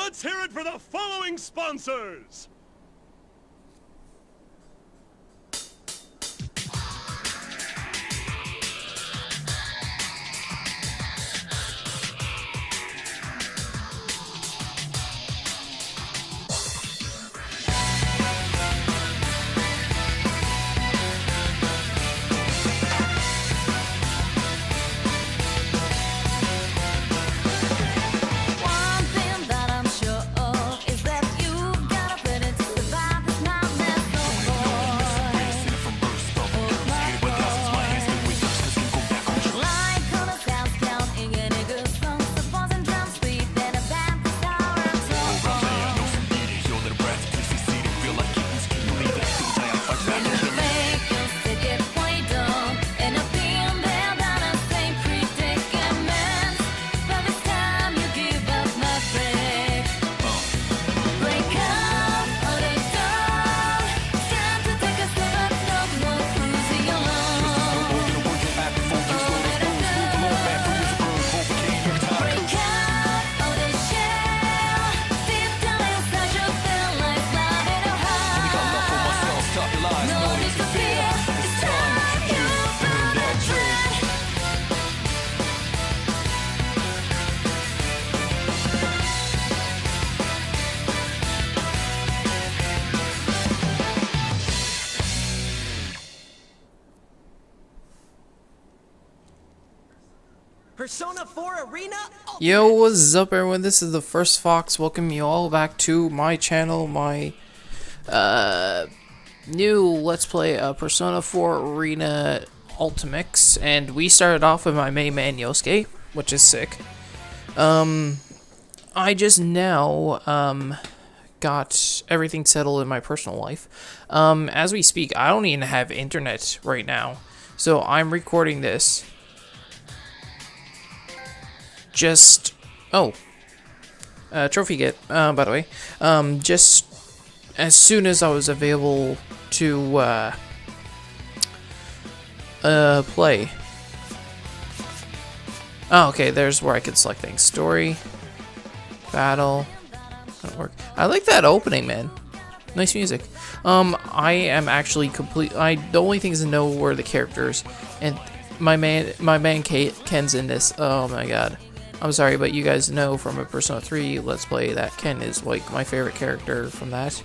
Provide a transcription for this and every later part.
let's hear it for the following sponsors! Persona 4 Arena Ultimax. Yo, what's up everyone? This is the First Fox. Welcome you all back to my channel, my new Let's Play Persona 4 Arena Ultimax. And we started off with my main man Yosuke, which is sick. I just now got everything settled in my personal life. As we speak, I don't even have internet right now. So I'm recording this. Just trophy get by the way, just as soon as I was available to play. Oh, okay, there's where I can select things. Story, battle, that'll work. I like that opening, man. Nice music. I am actually the only things to know were the characters, and my man Ken's in this. Oh my god. I'm sorry, but you guys know from a Persona 3 Let's Play that Ken is like my favorite character from that.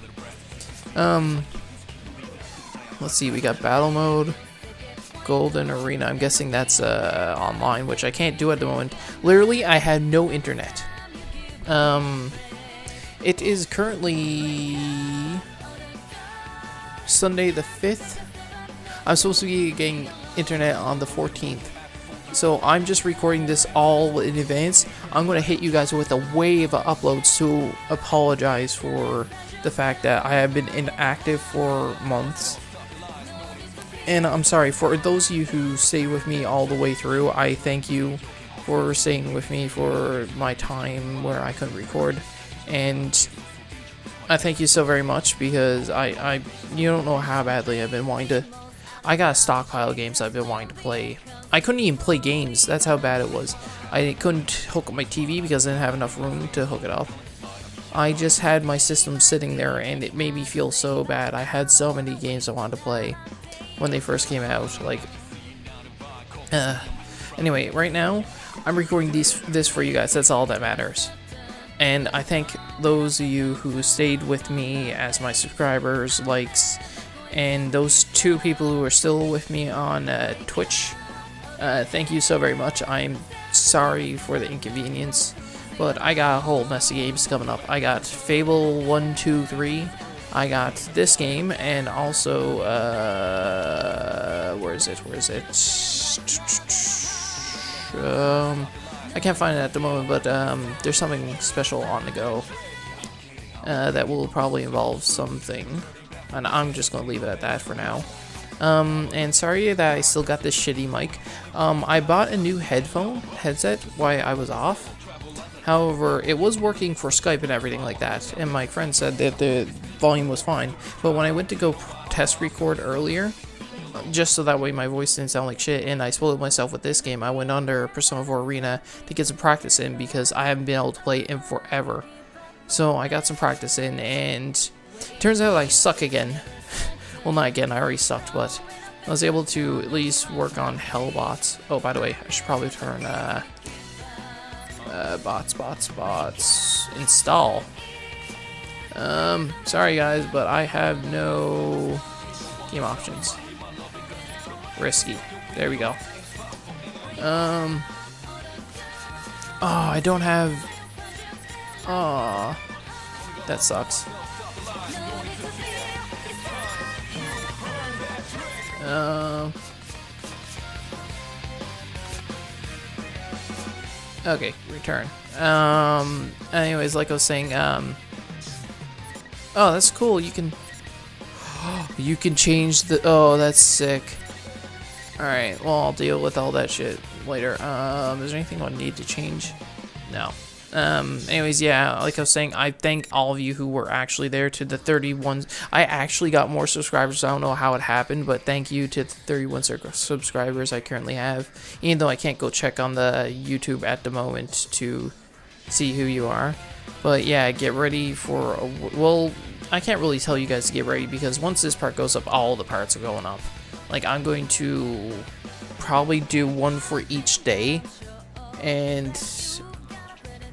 Let's see, we got battle mode, golden arena. I'm guessing that's online, which I can't do at the moment. Literally, I had no internet. It is currently Sunday the 5th. I'm supposed to be getting internet on the 14th. So I'm just recording this all in advance. I'm going to hit you guys with a wave of uploads to apologize for the fact that I have been inactive for months. And I'm sorry, for those of you who stay with me all the way through, I thank you for staying with me for my time where I couldn't record. And I thank you so very much, because you don't know how badly I've been wanting to... I got a stockpile of games I've been wanting to play. I couldn't even play games. That's how bad it was. I couldn't hook up my TV because I didn't have enough room to hook it up. I just had my system sitting there, and it made me feel so bad. I had so many games I wanted to play when they first came out. Like, anyway, right now I'm recording this for you guys. That's all that matters. And I thank those of you who stayed with me as my subscribers, likes, and those 2 people who are still with me on Twitch. Thank you so very much. I'm sorry for the inconvenience, but I got a whole mess of games coming up. I got Fable 1, 2, 3. I got this game, and also, where is it? I can't find it at the moment, but there's something special on the go that will probably involve something, and I'm just going to leave it at that for now. And sorry that I still got this shitty mic. I bought a new headset while I was off. However, it was working for Skype and everything like that, and my friend said that the volume was fine. But when I went to go test record earlier, just so that way my voice didn't sound like shit, and I spoiled myself with this game, I went under Persona 4 Arena to get some practice in, because I haven't been able to play it in forever. So I got some practice in, and turns out I suck again. Well, not again, I already sucked, but I was able to at least work on Hellbots. Oh, by the way, I should probably turn bots, install. Sorry guys, but I have no game options. Risky. There we go. Oh, I don't have. Oh, that sucks. Okay, return. Anyways, like I was saying, oh, that's cool. You can change the. Oh, that's sick. All right. Well, I'll deal with all that shit later. Is there anything I need to change? No. Anyways, yeah, like I was saying, I thank all of you who were actually there to the 31. I actually got more subscribers. So I don't know how it happened, but thank you to the 31 subscribers I currently have. Even though I can't go check on the YouTube at the moment to see who you are. But yeah, get ready for well, I can't really tell you guys to get ready because once this part goes up, all the parts are going up. Like, I'm going to probably do one for each day, and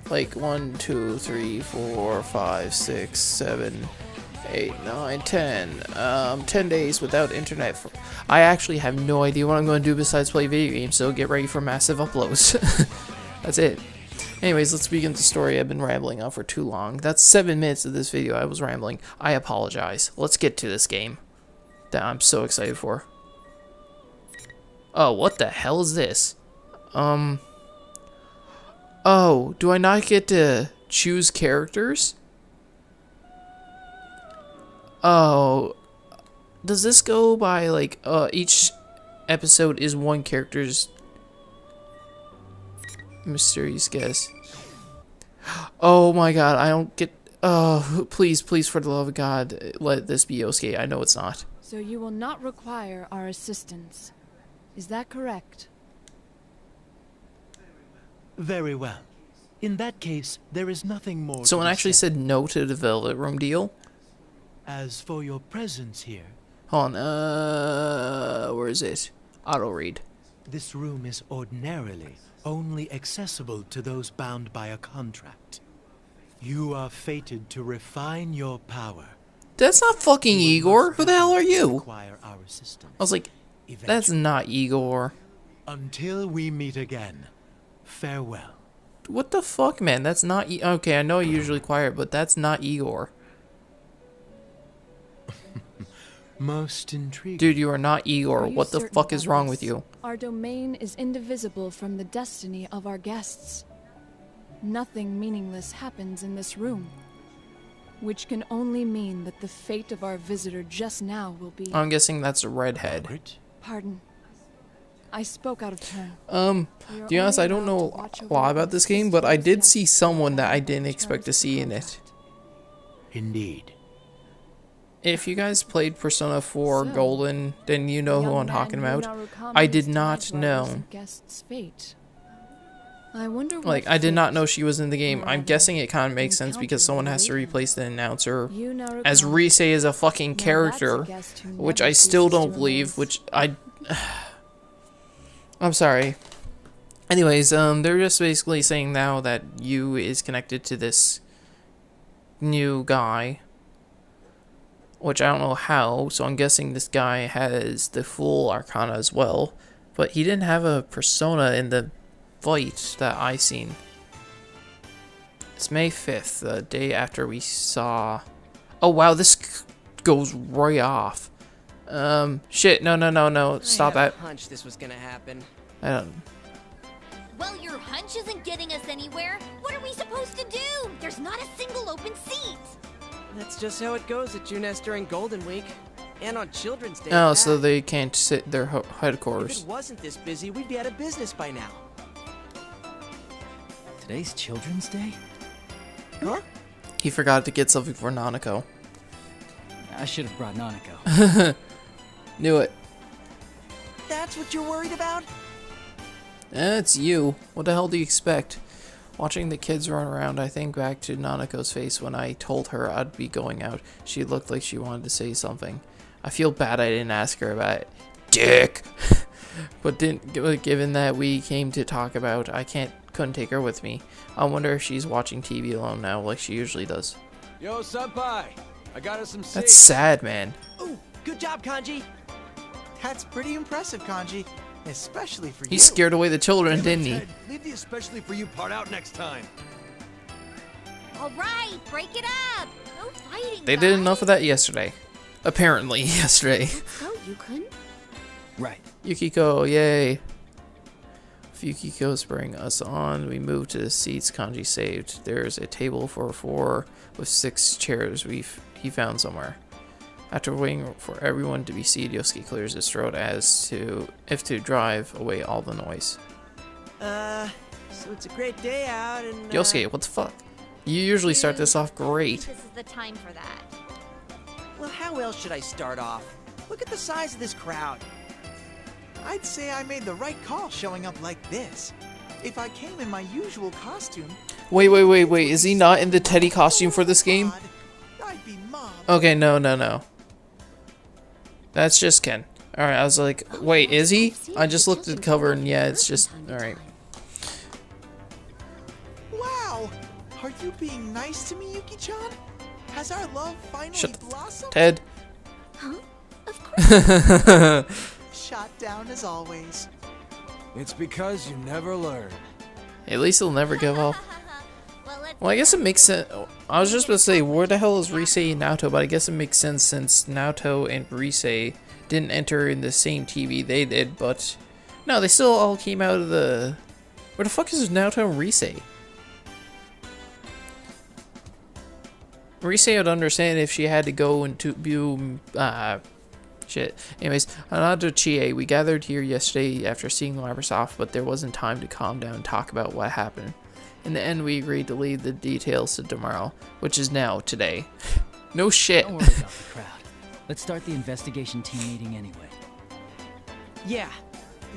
like 1, 2, 3, 4, 5, 6, 7, 8, 9, 10. 10 days without internet. I actually have no idea what I'm going to do besides play video games, so get ready for massive uploads. That's it. Anyways, let's begin the story. I've been rambling on for too long. That's 7 minutes of this video. I was rambling. I apologize. Let's get to this game that I'm so excited for. Oh, what the hell is this? Oh, do I not get to choose characters? Oh, does this go by like each episode is one character's mysterious guess? Oh my god, I don't get. Oh, please, please, for the love of God, let this be Yosuke. I know it's not. So you will not require our assistance. Is that correct? Very well. In that case, there is nothing more. Someone to be actually said. said no to the Velvet Room deal. As for your presence here, Hold on, where is it? Auto read. this room is ordinarily only accessible to those bound by a contract. You are fated to refine your power. That's not fucking Igor. Who the hell are you? Require our assistance. I was like, that's not Igor. Until we meet again, farewell. What the fuck, man? That's not okay, I know you're usually quiet, but that's not Igor. Most intriguing. Dude, you are not Igor. Are you What the certain fuck is about wrong this? with you? Our domain is indivisible from the destiny of our guests. Nothing meaningless happens in this room, which can only mean that the fate of our visitor just now will be... I'm guessing that's a redhead. Margaret? Pardon. I spoke out of turn. To be honest, I don't know a lot about this game, but I did see someone that I didn't expect to see in it. Indeed. If you guys played Persona 4 So, Golden, then you know who I'm talking about. I did not know. Guest's fate. I wonder what Like, I did not fate know she was in the game. I'm rather guessing it kind of makes sense because someone has to replace the announcer. you now As recall. Rise is a fucking Now that's a character, guest who which never I still ceases to don't believe, amaze. which I'm sorry. Anyways, they're just basically saying now that Yu is connected to this new guy, which I don't know how, so I'm guessing this guy has the full Arcana as well, but he didn't have a persona in the fight that I seen. It's May 5th, the day after we saw... Oh wow, this goes right off. Shit, no, stop I had that. a hunch this was gonna happen. I don't... Well, your hunch isn't getting us anywhere. What are we supposed to do? There's not a single open seat. That's just how it goes at Juness during Golden Week. And on Children's Day. Oh, at so that. they can't sit their If headquarters. it wasn't this busy, we'd be out of business by now. Today's Children's Day? Huh? He forgot to get something for Nanako. I should have brought Nanako. Knew it. That's what you're worried about? It's you. What the hell do you expect? Watching the kids run around, I think back to Nanako's face when I told her I'd be going out. She looked like she wanted to say something. I feel bad I didn't ask her about it. Dick! But given that we came to talk about, couldn't take her with me. I wonder if she's watching TV alone now like she usually does. Yo, senpai! I got us some seats. That's sad, man. Ooh, good job, Kanji. That's pretty impressive, Kanji. Especially for you. He scared away the children, didn't he? Ted, leave the especially for you part out next time. All right, break it up. No fighting. They did enough of that yesterday. Apparently, yesterday. Go, Yukon. Right. Yukiko, yay. With Yukiko spurring us on, we moved to the seats Kanji saved. There's a table for 4 with 6 chairs he found somewhere. After waiting for everyone to be seated, Yosuke clears his throat as to drive away all the noise. So it's a great day out and... Yosuke, what the fuck? You usually start this off great. This is the time for that. Well, how else should I start off? Look at the size of this crowd. I'd say I made the right call showing up like this. If I came in my usual costume... Wait. Is he not in the Teddy costume for this game? I'd be mobbed. Okay, no. That's just Ken. Alright, I was like, wait, is he? I just looked at the cover and yeah, it's just... Alright. Wow! Are you being nice to me, Yuki-chan? Has our love finally blossomed? Ted. Huh? Of course. Shot down as always. It's because you never learn. At least he'll never give up. Well, Well, I guess it makes sense. I was just about to say, where the hell is Risei and Naoto? But I guess it makes sense since Naoto and Risei didn't enter in the same TV they did. But no, they still all came out of the... Where the fuck is Naoto and Risei? Risei would understand if she had to go into view... shit. Anyways, Anado Chie, we gathered here yesterday after seeing Microsoft, but there wasn't time to calm down and talk about what happened. In the end, we agreed to leave the details to tomorrow, which is now, today. No shit. Don't worry about the crowd. Let's start the investigation team meeting anyway. Yeah,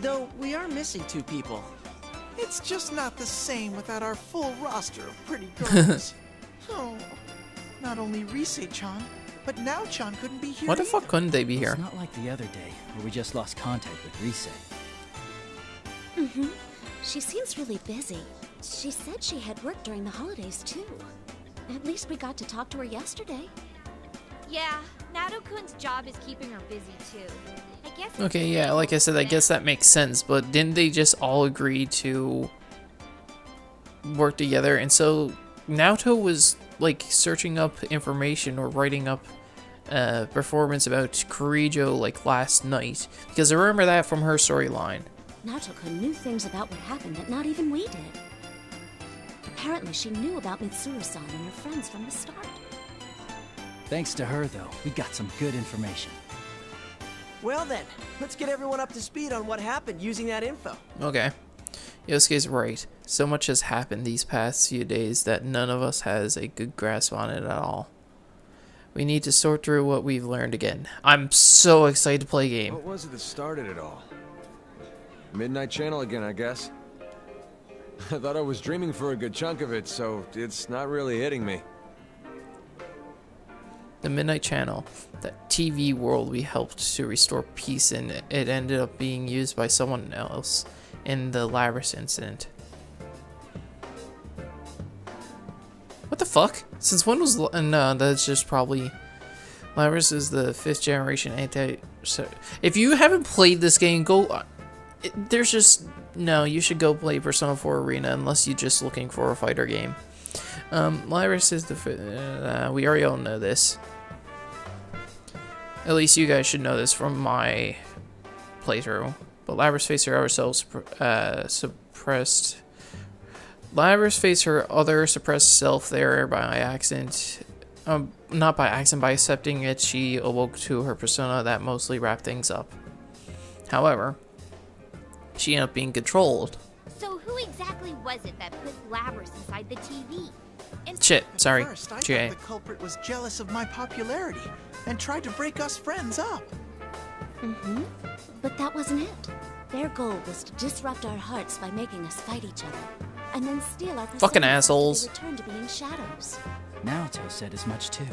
though we are missing 2 people. It's just not the same without our full roster of pretty girls. Oh, not only Risei-chan, but Nao-chan couldn't be here. Why the fuck couldn't they be here? It's not like the other day, where we just lost contact with Risei. Mm-hmm. She seems really busy. She said she had work during the holidays, too. At least we got to talk to her yesterday. Yeah, Nato-kun's job is keeping her busy too. I guess. Okay, yeah, like I said, I guess that makes sense, but didn't they just all agree to work together? And so Naoto was like searching up information or writing up performance about Kurijo like last night, because I remember that from her storyline. Naoto-kun knew things about what happened that not even we did. Apparently she knew about Mitsuru-san and her friends from the start. Thanks to her, though, we got some good information. Well then, let's get everyone up to speed on what happened using that info. Okay. Yosuke's right. So much has happened these past few days that none of us has a good grasp on it at all. We need to sort through what we've learned again. I'm so excited to play a game. What was it that started it all? Midnight Channel again, I guess. I thought I was dreaming for a good chunk of it, so it's not really hitting me. The Midnight Channel, that TV world we helped to restore peace in, it ended up being used by someone else in the Labris incident. What the fuck? Since when was... No, that's just probably... Labris is the 5th generation anti... So, if you haven't played this game, go... There's just... No, you should go play Persona 4 Arena unless you're just looking for a fighter game. Labris is the... we already all know this. At least you guys should know this from my playthrough. But Labris faced her other suppressed... Labris faced her other suppressed self there by accident. Not by accident, by accepting it, she awoke to her persona that mostly wrapped things up. However, she ended up being controlled. So who exactly was it that put Labris inside the TV? Shit, sorry. First, I thought the culprit was jealous of my popularity and tried to break us friends up. Mm-hmm. But that wasn't it. Their goal was to disrupt our hearts by making us fight each other. and then steal our Fucking personas assholes. after they return to being shadows. Naoto said as much too.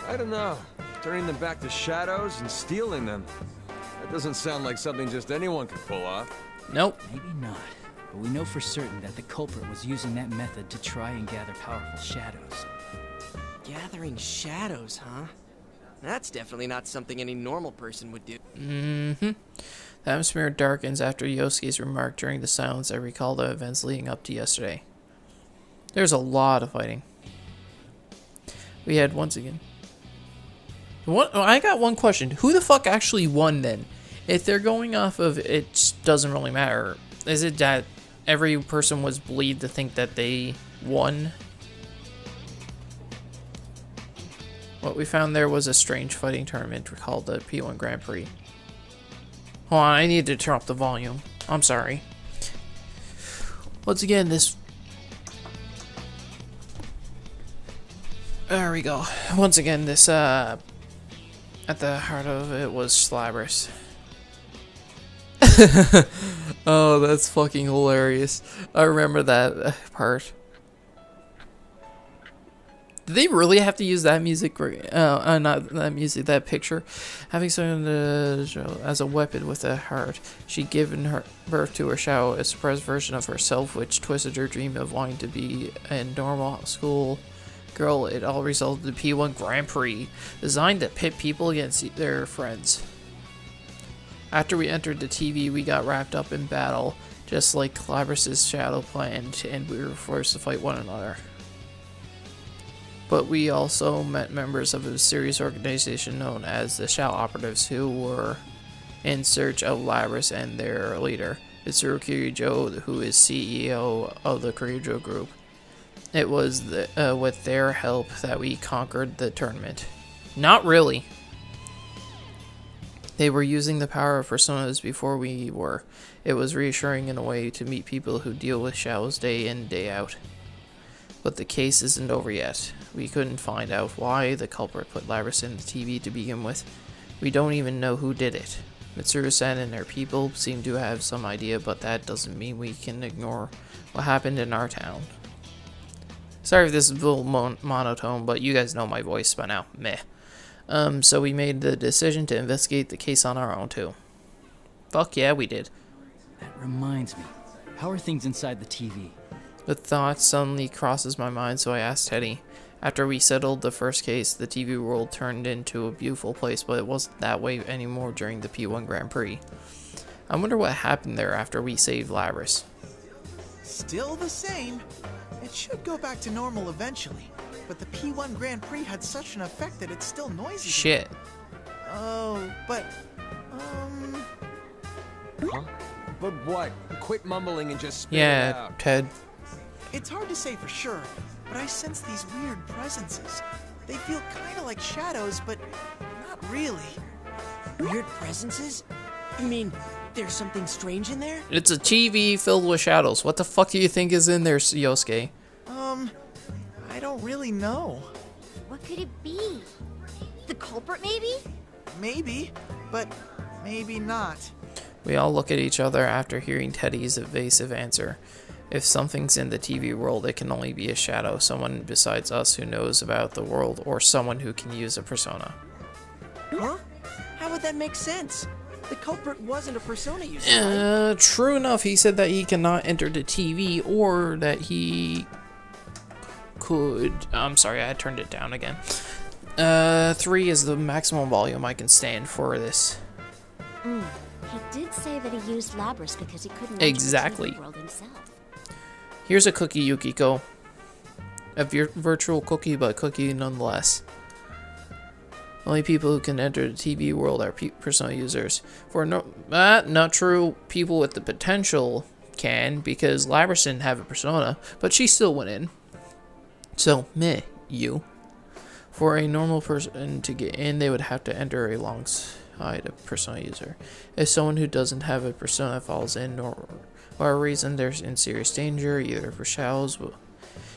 I don't know. Turning them back to shadows and stealing them. That doesn't sound like something just anyone could pull off. Nope. Maybe not, but we know for certain that the culprit was using that method to try and gather powerful shadows. Gathering shadows, huh? That's definitely not something any normal person would do. Mm-hmm. The atmosphere darkens after Yosuke's remark during the silence. I recall the events leading up to yesterday. There's a lot of fighting. We had once again. I got one question. Who the fuck actually won then? If they're going off of it doesn't really matter. Is it that every person was believed to think that they won? What we found there was a strange fighting tournament called the P1 Grand Prix. Hold on, I need to turn up the volume. I'm sorry. Once again, this... There we go. Once again, this, at the heart of it was Slabberus. Oh, that's fucking hilarious. I remember that part. Did they really have to use that music? Not that music, that picture. Having someone as a weapon with a heart. She'd given her birth to her shadow, a suppressed version of herself, which twisted her dream of wanting to be a normal school girl. It all resulted in the P1 Grand Prix, designed to pit people against their friends. After we entered the TV, we got wrapped up in battle, just like Clabrus's shadow planned, and we were forced to fight one another. But we also met members of a mysterious organization known as the Shadow Operatives, who were in search of Labrys and their leader, Mitsuru Kirijo, who is CEO of the Kirijo Group. It was with their help that we conquered the tournament. Not really. They were using the power of personas before we were. It was reassuring in a way to meet people who deal with shadows day in, day out. But the case isn't over yet. We couldn't find out why the culprit put Labrys in the TV to begin with. We don't even know who did it. Mitsuru-san and their people seem to have some idea, but that doesn't mean we can ignore what happened in our town. Sorry if this is a little monotone, but you guys know my voice by now. Meh. So we made the decision to investigate the case on our own too. Fuck yeah, we did. That reminds me. How are things inside the TV? The thought suddenly crosses my mind, so I asked Teddy. After we settled the first case, the TV world turned into a beautiful place, but it wasn't that way anymore during the P1 Grand Prix. I wonder what happened there after we saved Labrys. Still the same. It should go back to normal eventually, but the P1 Grand Prix had such an effect that it's still noisy. Shit. Oh, but, Huh? But what? Quit mumbling and just spit it Yeah, out. Ted. It's hard to say for sure, but I sense these weird presences. They feel kind of like shadows, but not really. Weird presences? You mean there's something strange in there? It's a TV filled with shadows. What the fuck do you think is in there, Yosuke? I don't really know. What could it be? The culprit, maybe? Maybe, but maybe not. We all look at each other after hearing Teddy's evasive answer. If something's in the TV world, it can only be a shadow, someone besides us who knows about the world, or someone who can use a persona. Huh? How would that make sense? The culprit wasn't a persona user. True enough, he said that he cannot enter the TV, or that he could... I'm sorry, I turned it down again. 3 is the maximum volume I can stand for this. He did say that he used Labrys because he couldn't Exactly. enter the world himself. Here's a cookie, Yukiko. A virtual cookie, but cookie nonetheless. Only people who can enter the TV world are persona users. For not true. People with the potential can, because Labrys didn't have a persona, but she still went in. So, meh, you. For a normal person to get in, they would have to enter alongside a persona user. If someone who doesn't have a persona falls in, or for a reason they're in serious danger, either for shadows,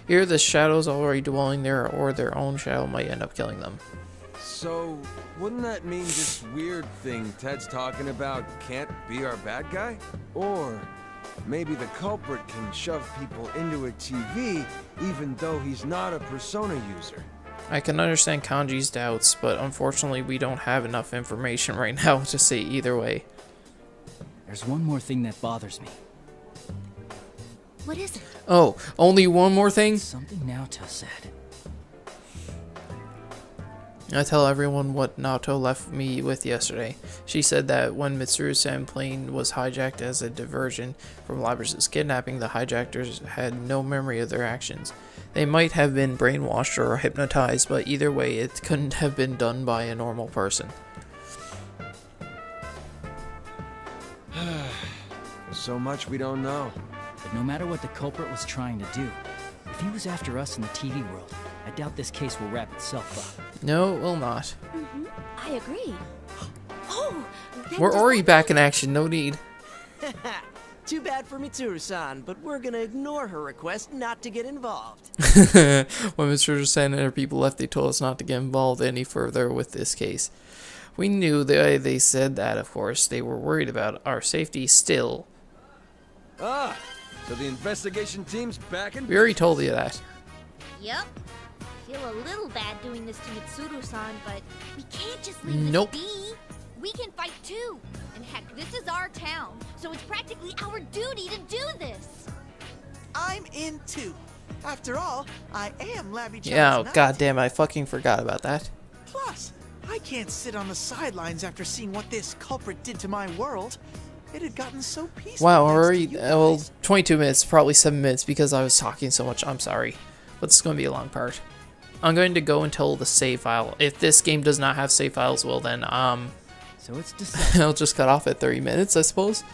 either the shadows already dwelling there, or their own shadow might end up killing them. So, wouldn't that mean this weird thing Ted's talking about can't be our bad guy? Or maybe the culprit can shove people into a TV even though he's not a Persona user. I can understand Kanji's doubts, but unfortunately we don't have enough information right now to say either way. There's one more thing that bothers me. What is it? Oh, only one more thing? Something Naoto said. I tell everyone what Naoto left me with yesterday. She said that when Mitsuru-san plane was hijacked as a diversion from Labrys' kidnapping, the hijackers had no memory of their actions. They might have been brainwashed or hypnotized, but either way, it couldn't have been done by a normal person. There's so much we don't know. But no matter what the culprit was trying to do, if he was after us in the TV world, I doubt this case will wrap itself up. No, it will not. I agree. Oh! then We're does already that back in action, no need. Too bad for Mitsuru-san, but we're gonna ignore her request not to get involved. When Mitsuru-san and her people left, they told us not to get involved any further with this case. We knew they said that, of course. They were worried about our safety still. Ah, so the investigation team's back in. We already told you that. Yep. I feel a little bad doing this to Mitsuru-san, but we can't just leave Nope. this be. We can fight too. And heck, this is our town, so it's practically our duty to do this. I'm in too. After all, I am Labby-chan's Yeah, knight. goddamn, I fucking forgot about that. Plus, I can't sit on the sidelines after seeing what this culprit did to my world. It had gotten so peaceful. Wow, thanks to already, you well, guys. 22 minutes, probably 7 minutes because I was talking so much. I'm sorry. But it's going to be a long part. I'm going to go until the save file. If this game does not have save files, well then, So it's decided. I'll just cut off at 30 minutes, I suppose.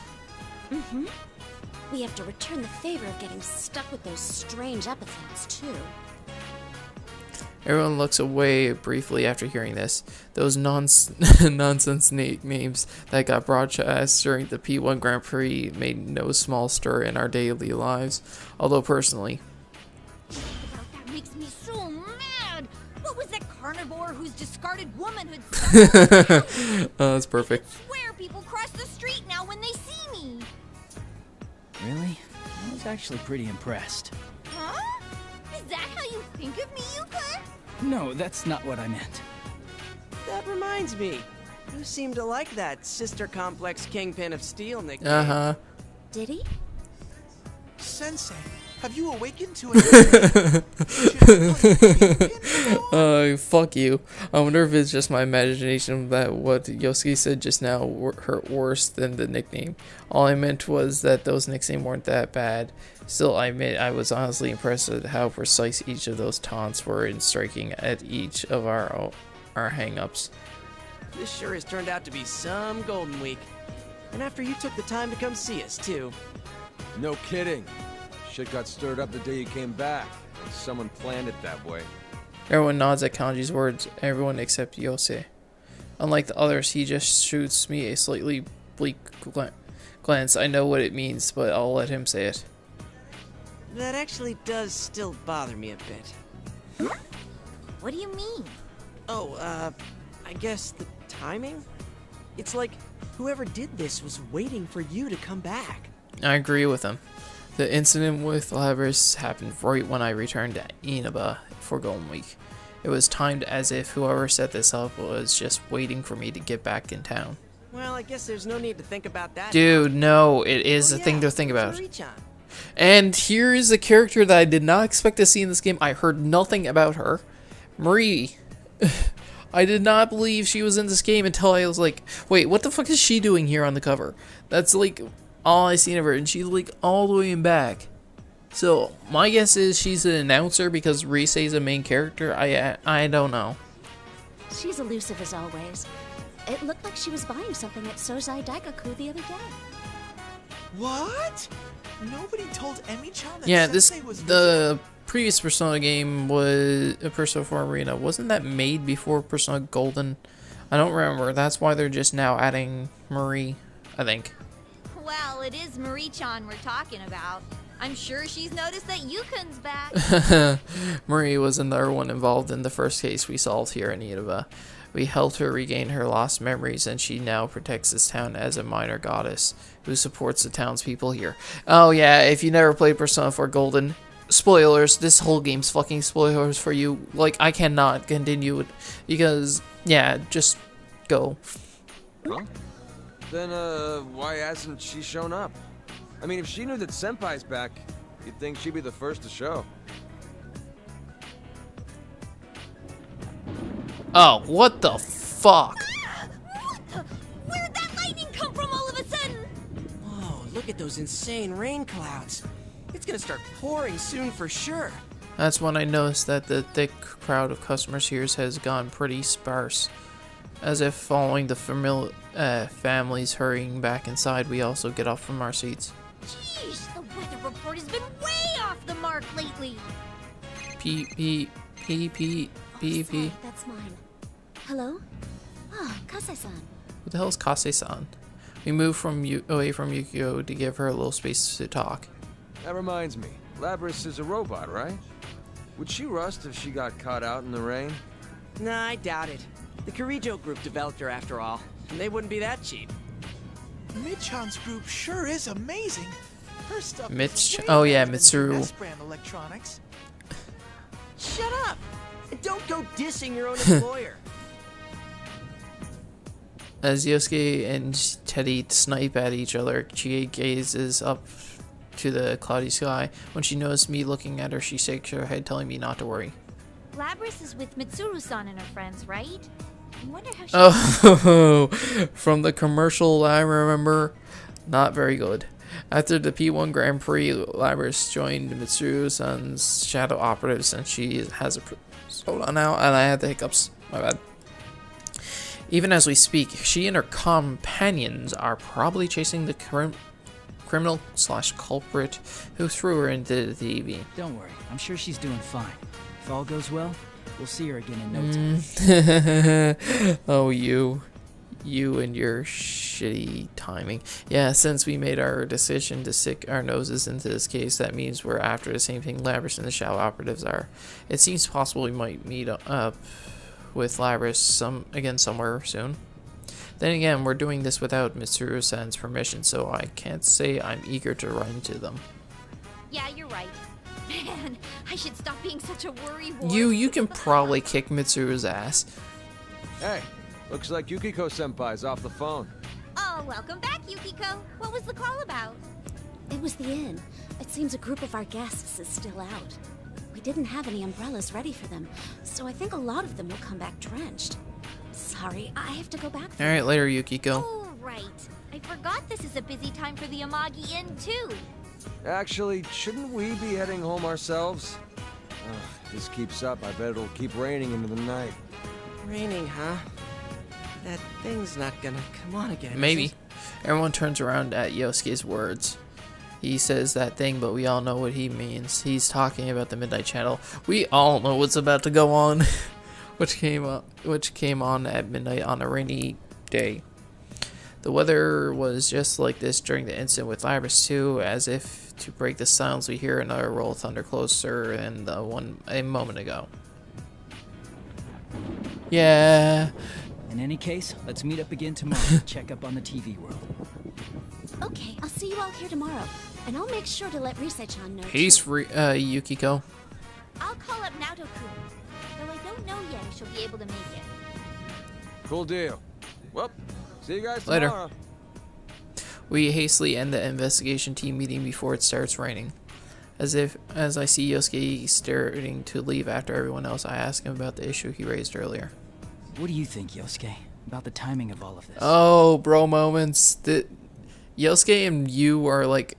We have to return the favor of getting stuck with those strange epithets, too. Everyone looks away briefly after hearing this. Those nonsense names that got broadcast during the P1 Grand Prix made no small stir in our daily lives. Although personally, About that makes me so mad. What was that carnivore whose discarded womanhood? oh, that's perfect. I swear people cross the street now when they see me. Really? I was actually pretty impressed. Huh? Is that how you think of me, Yuka? No, that's not what I meant. That reminds me. You seem to like that Sister Complex Kingpin of Steel nickname. Uh-huh. Did he? Sensei, have you awakened to an Fuck you. I wonder if it's just my imagination that what Yosuke said just now hurt worse than the nickname. All I meant was that those nicknames weren't that bad. Still, I admit I was honestly impressed at how precise each of those taunts were in striking at each of our hang-ups. This sure has turned out to be some golden week. And after you took the time to come see us, too. No kidding. Shit got stirred up the day you came back, and someone planned it that way. Everyone nods at Kanji's words, everyone except Yosei. Unlike the others, he just shoots me a slightly bleak glance. I know what it means, but I'll let him say it. That actually does still bother me a bit. What do you mean? Oh, I guess the timing? It's like whoever did this was waiting for you to come back. I agree with him. The incident with Labrys happened right when I returned to Inaba for Golden Week. It was timed as if whoever set this up was just waiting for me to get back in town. Well, I guess there's no need to think about that. Dude, no, it is a thing to think about. And here is a character that I did not expect to see in this game. I heard nothing about her. Marie. I did not believe she was in this game until I was like, wait, what the fuck is she doing here on the cover? That's like all I seen of her, and she's like all the way in back. So my guess is she's an announcer because Risei's a main character. I don't know. She's elusive as always. It looked like she was buying something at Sozai Daigaku the other day. What? Nobody told Emi-chan that Yeah, Sensei was the previous Persona game was Persona 4 Arena. Wasn't that made before Persona Golden? I don't remember. That's why they're just now adding Marie, I think. Well, it is Marie-chan we're talking about. I'm sure she's noticed that Yukun's back. Marie was another one involved in the first case we solved here in Inaba. We helped her regain her lost memories, and she now protects this town as a minor goddess who supports the townspeople here. Oh yeah, if you never played Persona 4 Golden, spoilers, this whole game's fucking spoilers for you. Like, I cannot continue it, because, yeah, just go. Huh? Then, why hasn't she shown up? I mean, if she knew that Senpai's back, you'd think she'd be the first to show. Oh, what the fuck? What the? Where'd that lightning come from all of a sudden? Whoa, look at those insane rain clouds. It's gonna start pouring soon for sure. That's when I noticed that the thick crowd of customers here has gone pretty sparse. As if following the families hurrying back inside, we also get off from our seats. Jeez, the weather report has been way off the mark lately. P. Sorry, that's mine. Hello? Oh, Kase-san. Who the hell is Kase-san? We moved away from Yukio to give her a little space to talk. That reminds me, Labris is a robot, right? Would she rust if she got caught out in the rain? Nah, I doubt it. The Kirijo group developed her after all, and they wouldn't be that cheap. Mid-chan's group sure is amazing. Her stuff Oh yeah, better than Mitsuru. US brand electronics. Shut up! And don't go dissing your own employer. As Yosuke and Teddy snipe at each other, Chie gazes up to the cloudy sky. When she noticed me looking at her, she shakes her head, telling me not to worry. Labris is with Mitsuru-san and her friends, right? I wonder how she... Oh, from the commercial I remember, not very good. After the P1 Grand Prix, Labris joined Mitsuru-san's Shadow Operatives, and she has a... Hold on now, and I had the hiccups. My bad. Even as we speak, she and her companions are probably chasing the criminal/culprit who threw her into the TV. Don't worry, I'm sure she's doing fine. If all goes well, we'll see her again in no time. Oh, you and your shitty timing. Yeah, since we made our decision to stick our noses into this case, that means we're after the same thing Labris and the Shadow Operatives are. It seems possible we might meet up with Labris somewhere soon. Then again, we're doing this without Mitsuru-san's permission, so I can't say I'm eager to run into them. Yeah, you're right. Man, I should stop being such a worrywart. You can probably kick Mitsuru's ass. Hey, looks like Yukiko-senpai's off the phone. Oh, welcome back, Yukiko. What was the call about? It was the inn. It seems a group of our guests is still out. We didn't have any umbrellas ready for them, so I think a lot of them will come back drenched. Sorry, I have to go back. Alright, later, Yukiko. Oh, right. I forgot this is a busy time for the Amagi Inn, too. Actually, shouldn't we be heading home ourselves? If this keeps up, I bet it'll keep raining into the night. Raining, huh? That thing's not gonna come on again. Maybe. Everyone turns around at Yosuke's words. He says that thing, but we all know what he means. He's talking about the Midnight Channel. We all know what's about to go on, which came on at midnight on a rainy day. The weather was just like this during the incident with Labris too, as if to break the silence we hear another roll of thunder closer than the one a moment ago. Yeah. In any case, let's meet up again tomorrow to check up on the TV world. Okay, I'll see you all here tomorrow, and I'll make sure to let Rise-chan know. Peace, too. Yukiko. I'll call up Naoto-kun, though I don't know yet if she'll be able to make it. Cool deal. Well, see you guys Later. tomorrow. We hastily end the investigation team meeting before it starts raining. As I see Yosuke starting to leave after everyone else, I ask him about the issue he raised earlier. What do you think, Yosuke, about the timing of all of this? Oh, bro moments. Yosuke and you are like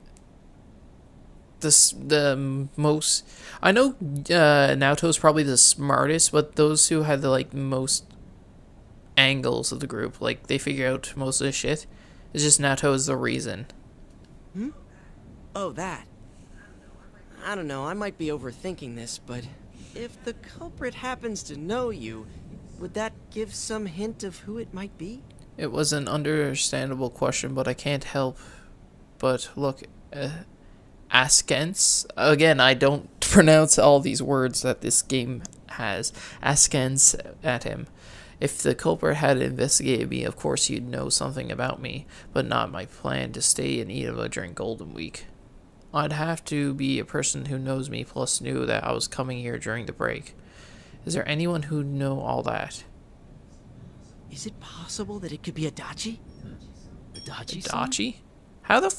the most. I know Naoto's probably the smartest, but those who had the like most angles of the group, like they figure out most of the shit. It's just Naoto is the reason. Hmm? Oh, that. I don't know, I might be overthinking this, but if the culprit happens to know you, would that give some hint of who it might be? It was an understandable question, but I can't help but look. Askance? Again, I don't pronounce all these words that this game has. Askance at him. If the culprit had investigated me, of course he'd know something about me, but not my plan to stay in Inaba during Golden Week. I'd have to be a person who knows me plus knew that I was coming here during the break. Is there anyone who'd know all that? Is it possible that it could be Adachi? Adachi? Adachi? How the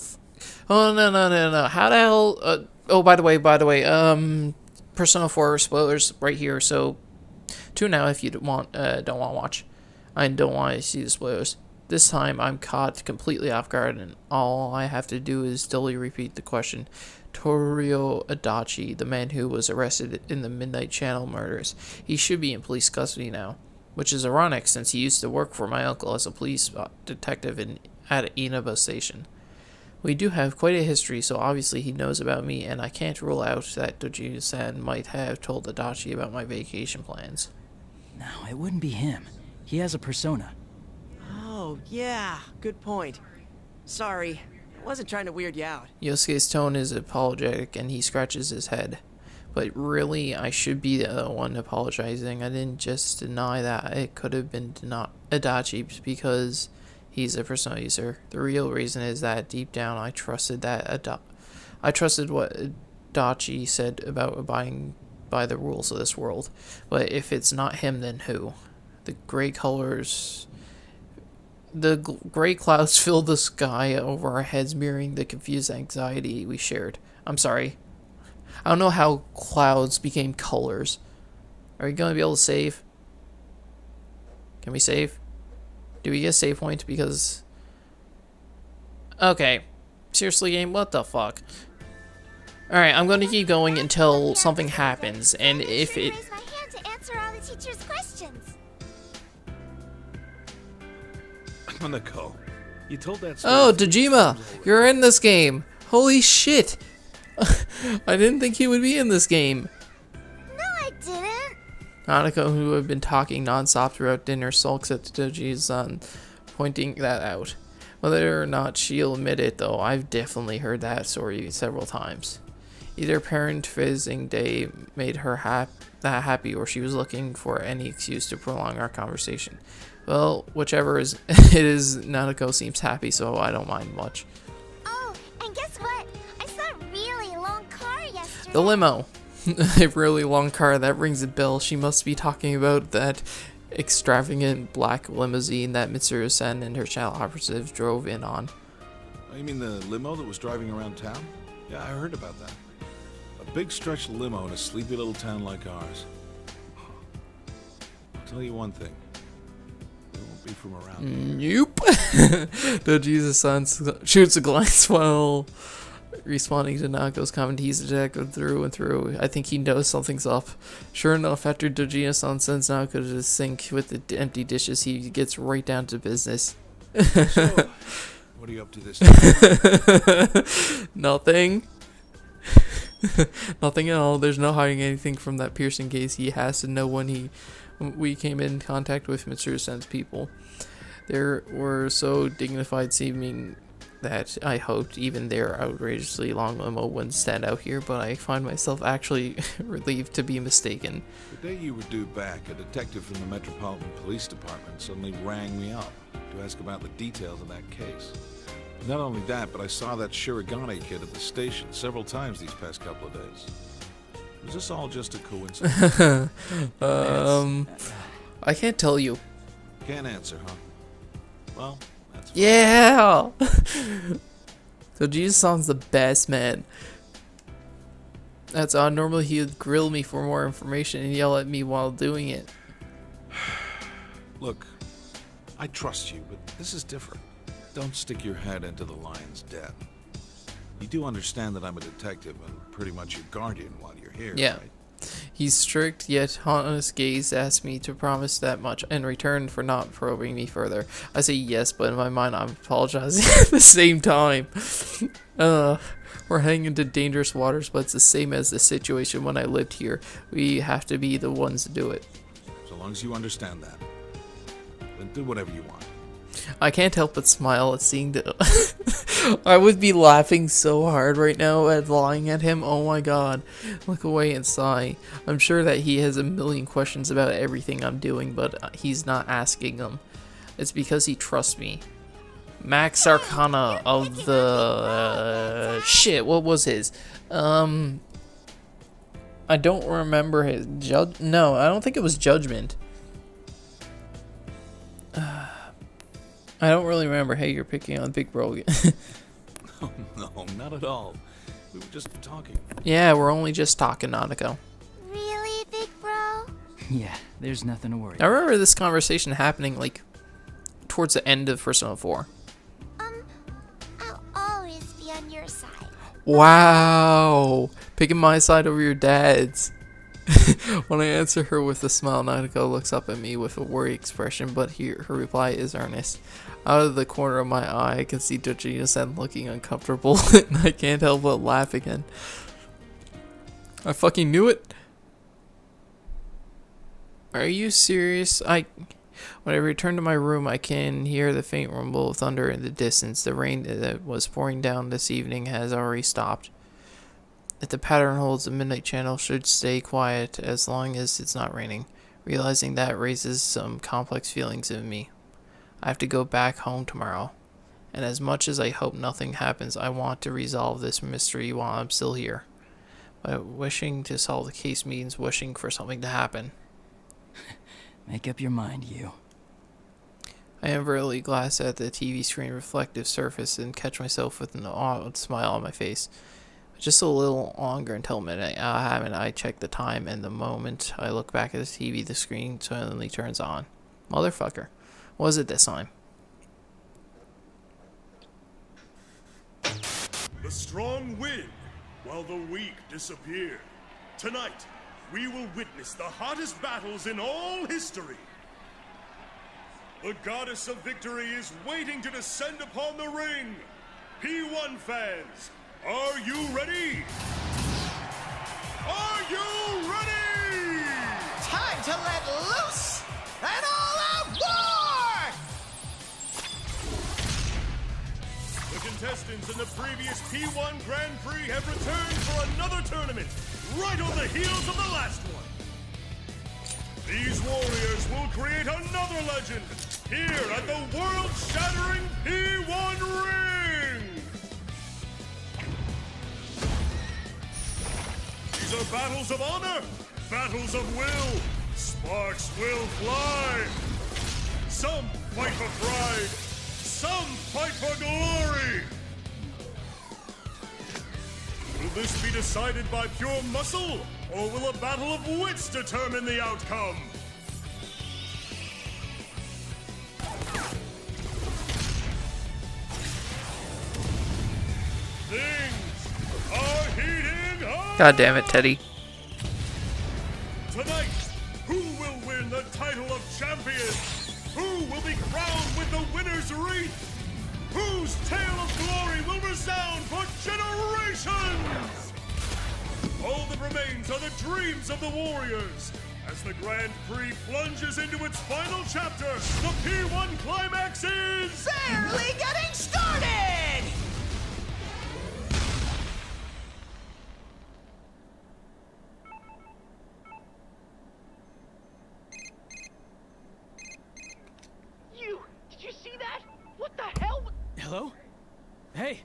Oh, no. How the hell... oh, by the way, Persona 4 spoilers right here, so tune out if you don't want to watch. I don't want to see the spoilers. This time I'm caught completely off guard, and all I have to do is dully repeat the question. Torio Adachi, the man who was arrested in the Midnight Channel murders. He should be in police custody now, which is ironic since he used to work for my uncle as a police detective at Inaba Station. We do have quite a history, so obviously he knows about me, and I can't rule out that Dojima-san might have told Adachi about my vacation plans. No, it wouldn't be him. He has a persona. Oh, yeah. Good point. Sorry. I wasn't trying to weird you out. Yosuke's tone is apologetic, and he scratches his head. But really, I should be the one apologizing. I didn't just deny that it could have been Adachi because he's a persona user. The real reason is that deep down I trusted I trusted what Adachi said about abiding by the rules of this world. But if it's not him, then who? The gray clouds fill the sky over our heads, mirroring the confused anxiety we shared. I'm sorry. I don't know how clouds became colors. Are we going to be able to save? Can we save? Do we get a save point? Because... Okay. Seriously, game? What the fuck? Alright, I'm going to keep going until something happens, and if it... raise my hand to answer all the teacher's questions. Hanako, you told that Oh, Dojima! You're in this game! Holy shit! I didn't think he would be in this game. No, I didn't. Hanako, who had been talking non-stop throughout dinner, sulks at Doji's pointing that out. Whether or not she'll admit it, though, I've definitely heard that story several times. Either parent visiting day made her that happy, or she was looking for any excuse to prolong our conversation. Well, whichever it is, Nanako seems happy, so I don't mind much. Oh, and guess what? I saw a really long car yesterday. The limo. A really long car, that rings a bell. She must be talking about that extravagant black limousine that Mitsuru-san and her child operative drove in on. Oh, you mean the limo that was driving around town? Yeah, I heard about that. A big stretch limo in a sleepy little town like ours. I'll tell you one thing. It won't be from around here. Nope. Dojima-san shoots a glance while responding to Nako's comment. He's a detective through and through. I think he knows something's up. Sure enough, after Dojima-san sends Nako to the sink with the empty dishes, he gets right down to business. So, what are you up to this time? Nothing. Nothing at all. There's no hiding anything from that Pearson case. He has to know when we came in contact with Mitsuru-san's people. They were so dignified seeming that I hoped even their outrageously long limo wouldn't stand out here, but I find myself actually relieved to be mistaken. The day you were due back, a detective from the Metropolitan Police Department suddenly rang me up to ask about the details of that case. Not only that, but I saw that Shirogane kid at the station several times these past couple of days. Was this all just a coincidence? I can't tell you. Can't answer, huh? Well, that's fine. Yeah! So Jesus-san's the best, man. That's odd. Normally he would grill me for more information and yell at me while doing it. Look, I trust you, but this is different. Don't stick your head into the lion's den. You do understand that I'm a detective and pretty much your guardian while you're here, Yeah. right? His strict yet honest gaze asks me to promise that much in return for not probing me further. I say yes, but in my mind I'm apologizing at the same time. We're heading into dangerous waters, but it's the same as the situation when I lived here. We have to be the ones to do it. So long as you understand that, then do whatever you want. I can't help but smile at seeing the... I would be laughing so hard right now at lying at him. Oh my god. Look away and sigh. I'm sure that he has a million questions about everything I'm doing, but he's not asking them. It's because he trusts me. Max Arcana of the... shit, what was his? I don't remember his... No, I don't think it was Judgment. I don't really remember. Hey, you're picking on Big Bro again. Oh, no, not at all. We were just talking. Yeah, we're only just talking, Nanako. Really, big bro? Yeah, there's nothing to worry I about. remember this conversation happening, like, towards the end of Persona 4. I'll always be on your side. Wow! Picking my side over your dad's. When I answer her with a smile, Nanako looks up at me with a worried expression, but her reply is earnest. Out of the corner of my eye, I can see Dojino-san looking uncomfortable, and I can't help but laugh again. I fucking knew it! Are you serious? When I return to my room, I can hear the faint rumble of thunder in the distance. The rain that was pouring down this evening has already stopped. If the pattern holds, the Midnight Channel should stay quiet as long as it's not raining. Realizing that raises some complex feelings in me. I have to go back home tomorrow. And as much as I hope nothing happens, I want to resolve this mystery while I'm still here. But wishing to solve the case means wishing for something to happen. Make up your mind, you. I inadvertently glance at the TV screen reflective surface and catch myself with an odd smile on my face. Just a little longer until midnight. I check the time, and the moment I look back at the TV, the screen suddenly turns on. Motherfucker. What was it this time? The strong win, while the weak disappear. Tonight, we will witness the hottest battles in all history. The goddess of victory is waiting to descend upon the ring. P1 fans, are you ready? Are you ready? Time to let loose! An all-out war! The contestants in the previous P1 Grand Prix have returned for another tournament, right on the heels of the last one. These warriors will create another legend here at the world-shattering P1 Ring! These are battles of honor, battles of will. Sparks will fly. Some fight for pride, some fight for glory. Will this be decided by pure muscle, or will a battle of wits determine the outcome? Things are heating up! God damn it, Teddy. Tonight, who will win the title of champion? Who will be crowned with the winner's wreath? Whose tale of glory will resound for generations? All that remains are the dreams of the warriors. As the Grand Prix plunges into its final chapter, the P1 climax is... Barely getting started! Did you see that? What the hell? Hello? Hey!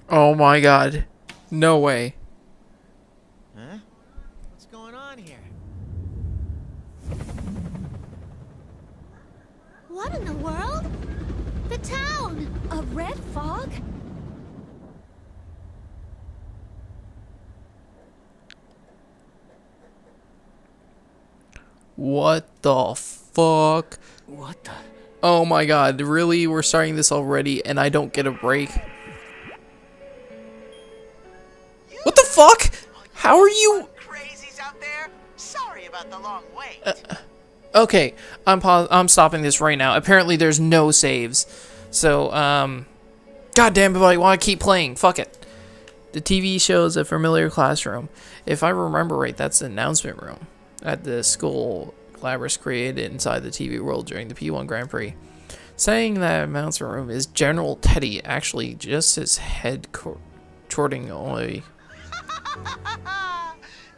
Oh my god. No way. Huh? What's going on here? What in the world? The town! A red fog? What the fuck? What the? Oh my god, really? We're starting this already and I don't get a break? What the fuck? How are you? Crazies out there? Sorry about the long wait. Okay, I'm stopping this right now. Apparently there's no saves. So, god damn it, I want to keep playing. Fuck it. The TV shows a familiar classroom. If I remember right, that's the announcement room at the school Glabrus created inside the TV world during the P1 Grand Prix. Saying that announcement room is General Teddy, actually just his head chorting only.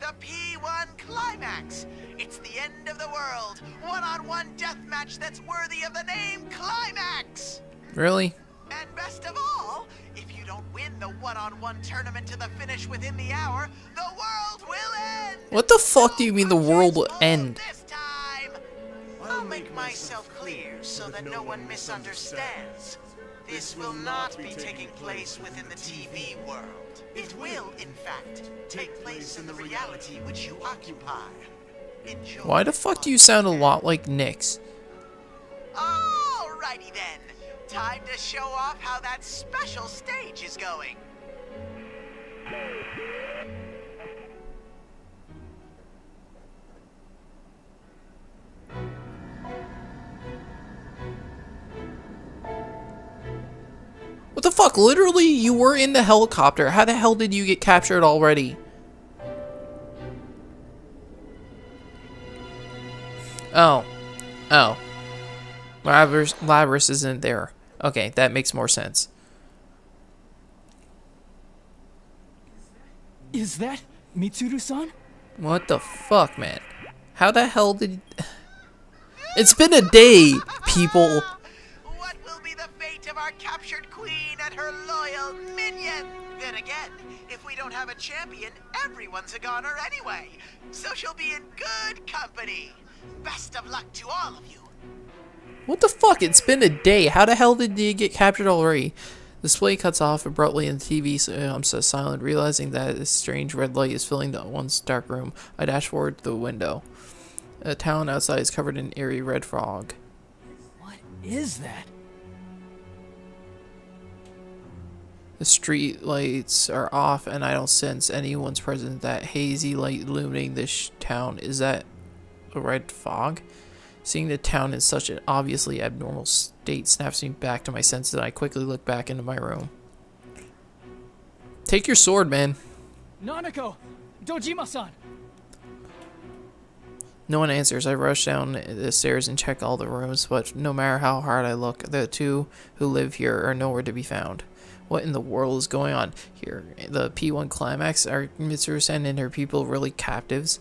The P1 Climax! It's the end of the world! One-on-one deathmatch that's worthy of the name Climax! Really? And best of all, if you don't win the one-on-one tournament to the finish within the hour, the world will end! What the fuck do you mean the world will end? This time, I'll make myself clear so that no one misunderstands. This will not be taking place within the TV world. It will, in fact, take place in the reality which you occupy. Enjoy. Why the fuck do you sound a lot like Nyx? Alrighty then. Time to show off how that special stage is going. What the fuck? Literally, you were in the helicopter. How the hell did you get captured already? Oh. Oh. Glabrus isn't there. Okay, that makes more sense. Is that Mitsuru-san? What the fuck, man? How the hell did... It's been a day, people. What will be the fate of our captured queen and her loyal minion? Then again, if we don't have a champion, everyone's a goner anyway. So she'll be in good company. Best of luck to all of you. What the fuck? It's been a day. How the hell did you get captured already? The display cuts off abruptly in the TV, so I'm so silent, realizing that a strange red light is filling the once dark room. I dash forward to the window. The town outside is covered in eerie red fog. What is that? The street lights are off, and I don't sense anyone's presence. That hazy light illuminating this town, is that a red fog? Seeing the town in such an obviously abnormal state snaps me back to my senses, and I quickly look back into my room. Take your sword, man. Nanako! Dojima-san! No one answers. I rush down the stairs and check all the rooms, but no matter how hard I look, the two who live here are nowhere to be found. What in the world is going on here? The P1 Climax? Are Mitsuru-san and her people really captives?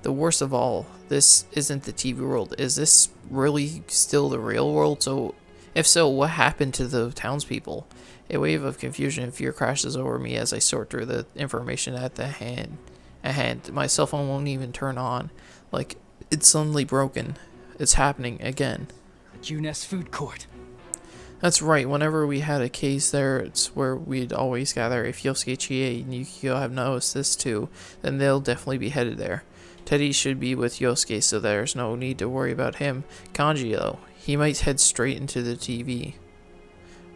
The worst of all, this isn't the TV world. Is this really still the real world? So, if so, what happened to the townspeople? A wave of confusion and fear crashes over me as I sort through the information at hand. My cell phone won't even turn on. Like, it's suddenly broken. It's happening again. The Junes food court. That's right. Whenever we had a case there, it's where we'd always gather. If Yosuke, Chie, and Yukio have noticed this too, then they'll definitely be headed there. Teddy should be with Yosuke, so there's no need to worry about him. Kanji, though, he might head straight into the TV.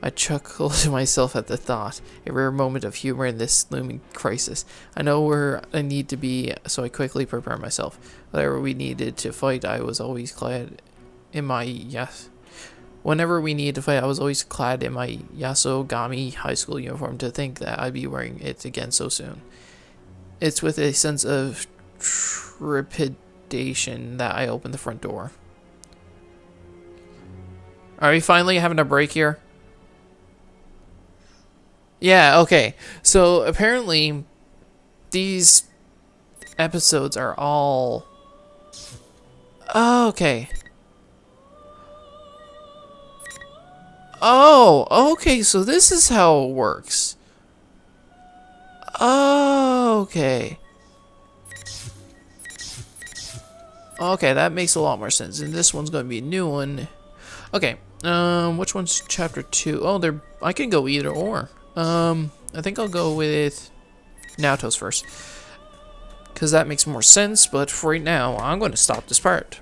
I chuckle to myself at the thought, a rare moment of humor in this looming crisis. I know where I need to be, so I quickly prepare myself. Whatever we needed to fight, I was always clad in my Whenever we needed to fight, I was always clad in my Yasogami high school uniform. To think that I'd be wearing it again so soon. It's with a sense of trepidation that I open the front door. Are we finally having a break here? Yeah, okay. So apparently these episodes are all... Oh, okay. Oh, okay, so this is how it works. Oh, okay. Okay, that makes a lot more sense. And this one's going to be a new one. Okay, which one's chapter 2? Oh, I can go either or. I think I'll go with Naoto's first, because that makes more sense, but for right now, I'm going to stop this part.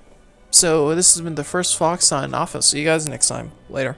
So, this has been the first Fox sign off. I'll see you guys next time. Later.